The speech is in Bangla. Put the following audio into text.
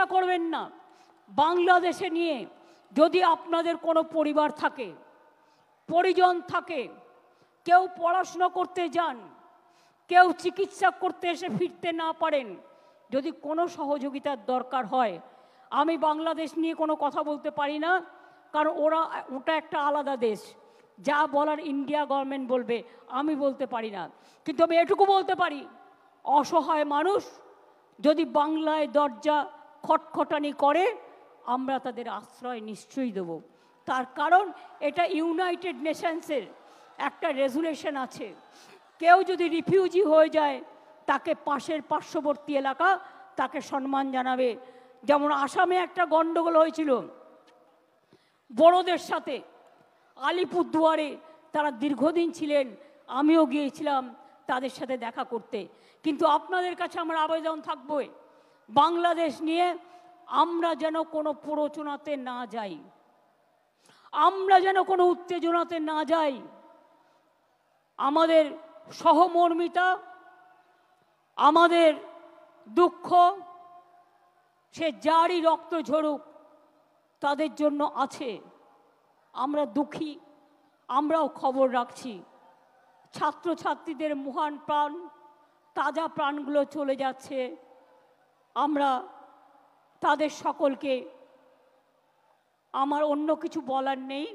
চিন্তা করবেন না। বাংলাদেশে নিয়ে যদি আপনাদের কোনো পরিবার থাকে, পরিজন থাকে, কেউ পড়াশোনা করতে যান, কেউ চিকিৎসা করতে এসে ফিরতে না পারেন, যদি কোনো সহযোগিতার দরকার হয়, আমি বাংলাদেশ নিয়ে কোনো কথা বলতে পারি না, কারণ ওটা একটা আলাদা দেশ। যা বলার ইন্ডিয়া গভর্নমেন্ট বলবে, আমি বলতে পারি না। কিন্তু আমি এটুকু বলতে পারি, অসহায় মানুষ যদি বাংলায় দরজা খটখটানি করে, আমরা তাদের আশ্রয় নিশ্চয়ই দেব। তার কারণ এটা ইউনাইটেড নেশনসের একটা রেজুলেশন আছে, কেউ যদি রিফিউজি হয়ে যায় তাকে পার্শ্ববর্তী এলাকা তাকে সম্মান জানাবে। যেমন আসামে একটা গণ্ডগোল হয়েছিল বড়োদের সাথে, আলিপুরদুয়ারে তারা দীর্ঘদিন ছিলেন, আমিও গিয়েছিলাম তাদের সাথে দেখা করতে। কিন্তু আপনাদের কাছে আমার আবেদন থাকবে, বাংলাদেশ নিয়ে আমরা যেন কোনো প্ররোচনাতে না যাই, আমরা যেন কোনো উত্তেজনাতে না যাই। আমাদের সহমর্মিতা, আমাদের দুঃখ, সে যারই রক্ত ঝরুক তাদের জন্য আছে। আমরা দুঃখী, আমরাও খবর রাখছি। ছাত্রছাত্রীদের মহান প্রাণ, তাজা প্রাণগুলো চলে যাচ্ছে। আমরা তাদের সকলকে, আমার অন্য কিছু বলার নেই।